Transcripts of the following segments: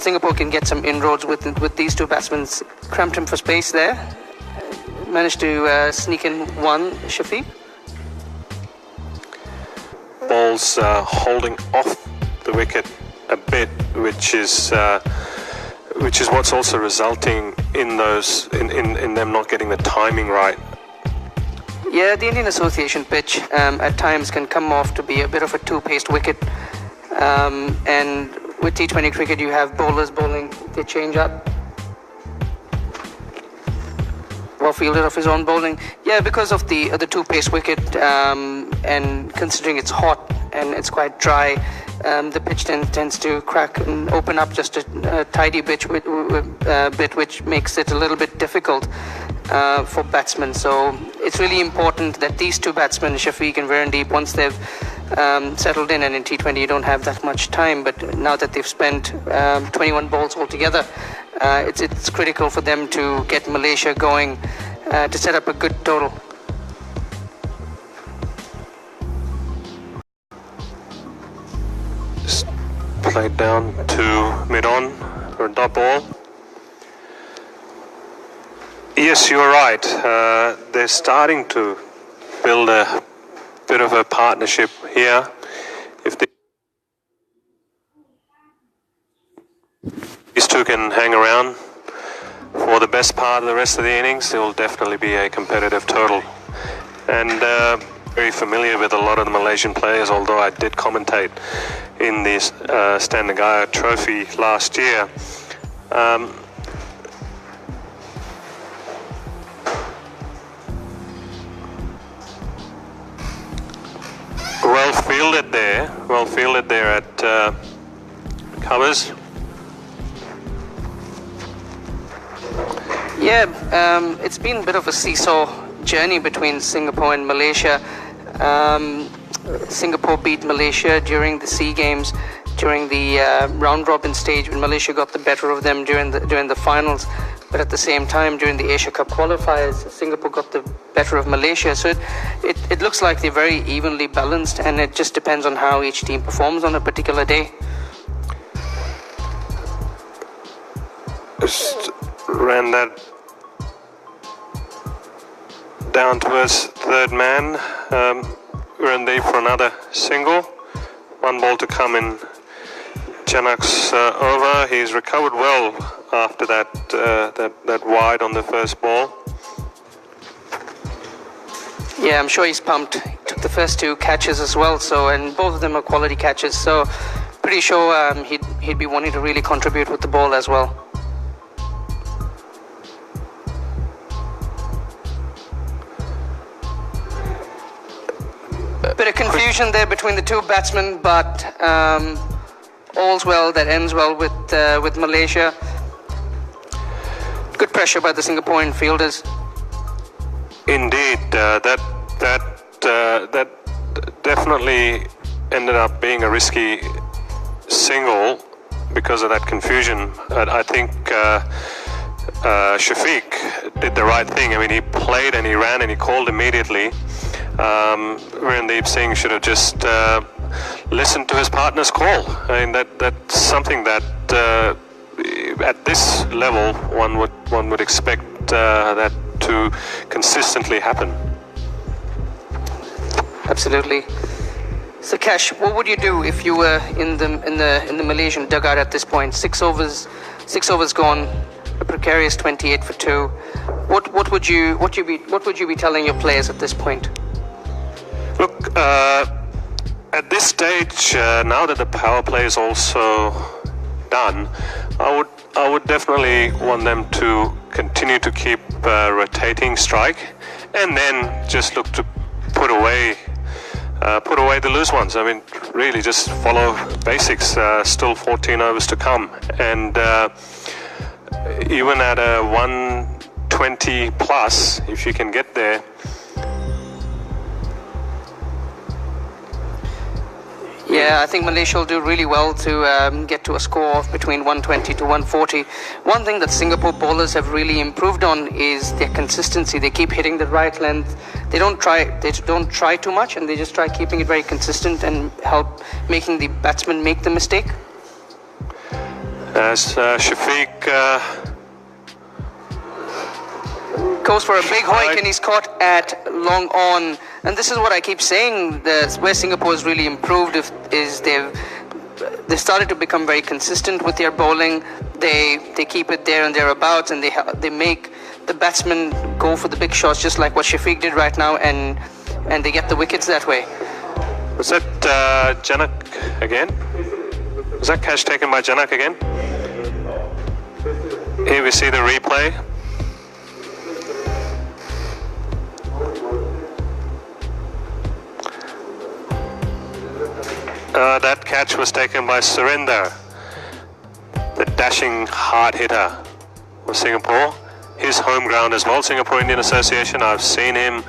Singapore can get some inroads with these two batsmen. Cramped him for space there. Managed to sneak in one, Shafiq. Ball's holding off the wicket a bit, which is what's also resulting in them not getting the timing right. Yeah, the Indian Association pitch at times can come off to be a bit of a two-paced wicket, and with T20 cricket you have bowlers bowling, they change up. Well fielded of his own bowling. Yeah, because of the two-paced wicket, and considering it's hot and it's quite dry, the pitch tends to crack and open up just a tidy bit, which makes it a little bit difficult for batsmen. So it's really important that these two batsmen, Shafiq and Virendeep, once they've settled in, and in T20 you don't have that much time, but now that they've spent 21 balls altogether, it's critical for them to get Malaysia going to set up a good total. Just played down to mid-on for a dot ball. Yes, you're right. They're starting to build a bit of a partnership here. If these two can hang around for the best part of the rest of the innings, it will definitely be a competitive total. And very familiar with a lot of the Malaysian players, although I did commentate in the Standard Gaya Trophy last year. Well fielded there at covers. Yeah, it's been a bit of a seesaw journey between Singapore and Malaysia. Singapore beat Malaysia during the SEA Games, during the round robin stage when Malaysia got the better of them during the finals. But at the same time, during the Asia Cup qualifiers, Singapore got the better of Malaysia. So it looks like they're very evenly balanced, and it just depends on how each team performs on a particular day. Just ran that down towards third man. Virendeep for another single. One ball to come in Janak's over. He's recovered well after that wide on the first ball. Yeah, I'm sure he's pumped. He took the first two catches as well, and both of them are quality catches. So pretty sure he'd be wanting to really contribute with the ball as well. Bit of confusion there between the two batsmen, but all's well that ends well with Malaysia. Good pressure by the Singaporean fielders. Indeed, that definitely ended up being a risky single because of that confusion. I think Shafiq did the right thing. I mean, he played and he ran and he called immediately. Virendeep Singh should have just listened to his partner's call. I mean, that's something that at this level one would expect that to consistently happen. Absolutely. So Cash, what would you do if you were in the Malaysian dugout at this point? Six overs gone, a precarious 28 for 2. What would you be telling your players at this point? Look, at this stage, now that the power play is also done, I would definitely want them to continue to keep rotating strike, and then just look to put away the loose ones. I mean, really just follow basics. Still 14 overs to come, and even at a 120 plus, if you can get there. Yeah, I think Malaysia will do really well to get to a score of between 120 to 140. One thing that Singapore bowlers have really improved on is their consistency. They keep hitting the right length. They don't try too much, and they just try keeping it very consistent and help making the batsman make the mistake. As Shafiq goes for a big hoik, and he's caught at long on. And this is what I keep saying, where Singapore has really improved is they've started to become very consistent with their bowling. They keep it there and thereabouts, and they make the batsmen go for the big shots, just like what Shafiq did right now, and they get the wickets that way. Was that Janak again? Was that catch taken by Janak again? Here we see the replay. That catch was taken by Surendran, the dashing hard hitter of Singapore. His home ground as well, Singapore Indian Association. I've seen him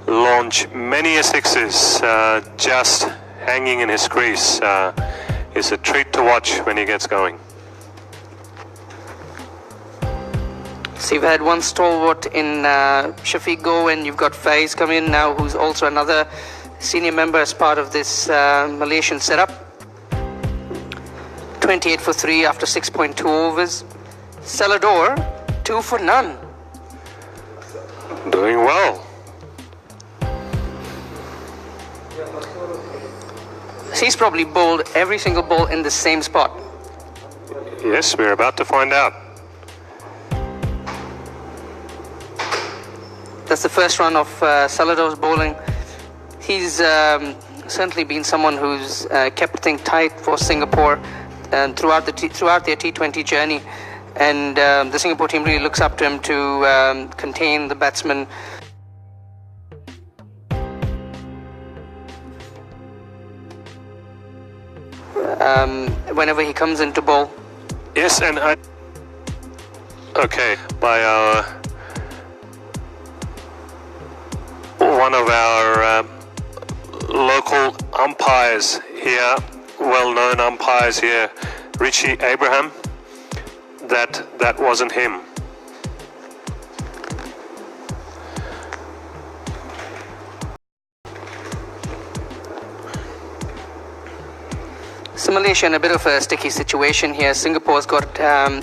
launch many a sixes just hanging in his crease. It's a treat to watch when he gets going. So you've had one stalwart in Shafiq go, and you've got Faiz come in now, who's also another senior member as part of this Malaysian setup. 28 for 3 after 6.2 overs. Selladore, 2 for none. Doing well. He's probably bowled every single ball in the same spot. Yes, we're about to find out. That's the first run of Selladore's bowling. He's certainly been someone who's kept things tight for Singapore throughout their T20 journey, and the Singapore team really looks up to him to contain the batsmen. Whenever he comes into bowl. Yes, and by one of our local umpires here, well-known umpires here, Richie Abraham, that wasn't him. So Malaysia in a bit of a sticky situation here. Singapore's got,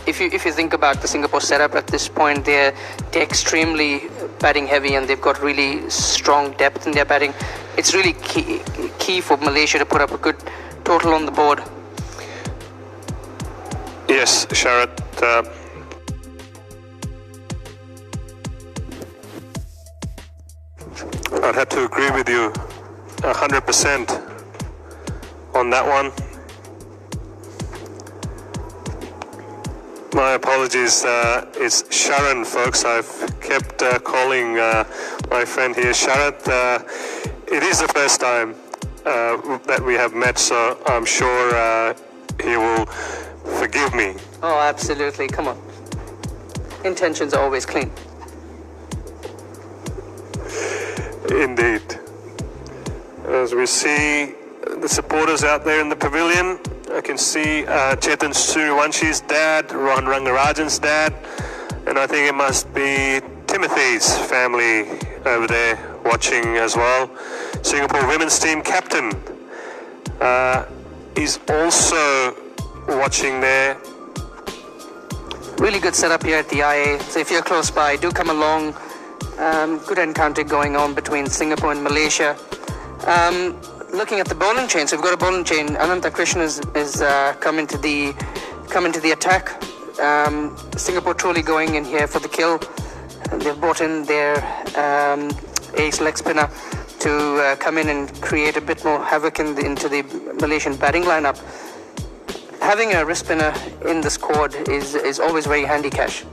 if you think about the Singapore setup at this point, they're extremely batting heavy, and they've got really strong depth in their batting. It's really key for Malaysia to put up a good total on the board. Yes, Sharad. I'd have to agree with you 100% on that one. My apologies, it's Sharon, folks. I've kept calling my friend here Sharad. It is the first time that we have met, so I'm sure he will forgive me. Oh, absolutely. Come on. Intentions are always clean. Indeed. As we see the supporters out there in the pavilion, I can see Chetan Suriwanshi's dad, Rohan Rangarajan's dad, and I think it must be Timothy's family over there watching as well. Singapore women's team captain is also watching there. Really good setup here at the IA. So if you're close by, do come along. Good encounter going on between Singapore and Malaysia. Looking at the bowling chain, so we've got a bowling chain. Anantha Krishna is come into the attack. Singapore truly going in here for the kill. They've brought in their ace leg spinner to come in and create a bit more havoc into the Malaysian batting lineup. Having a wrist spinner in the squad is always very handy, Cash.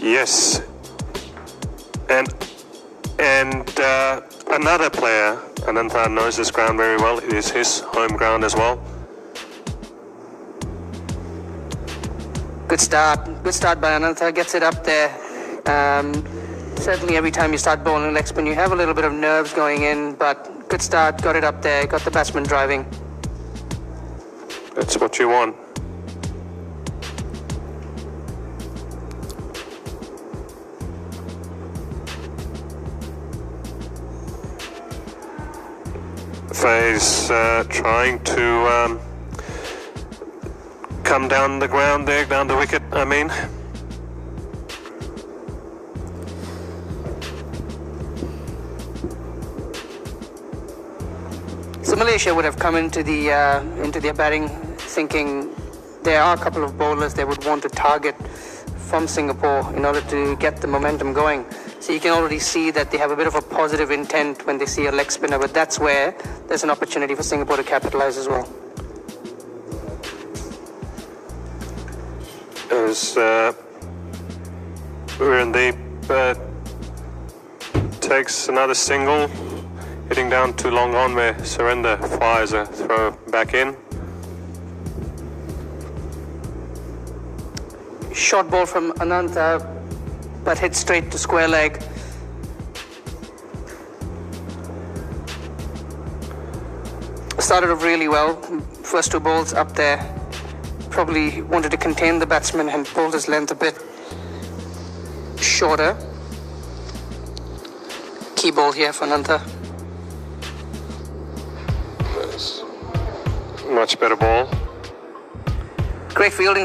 Yes, and another player, Anantha knows this ground very well. It is his home ground as well. Good start by Anantha. Gets it up there. Certainly every time you start bowling leg spin, you have a little bit of nerves going in, but good start, got it up there, got the batsman driving. That's what you want. Faiz trying to come down the ground there, down the wicket, I mean. So Malaysia would have come into their batting thinking there are a couple of bowlers they would want to target from Singapore in order to get the momentum going. So you can already see that they have a bit of a positive intent when they see a leg spinner, but that's where there's an opportunity for Singapore to capitalize as well. As Virendeep takes another single, hitting down too long on where Surendran fires a throw back in. Short ball from Anantha, but hit straight to square leg. Started off really well. First two balls up there. Probably wanted to contain the batsman and pulled his length a bit shorter. Key ball here for Anantha. Much better ball. Great fielding by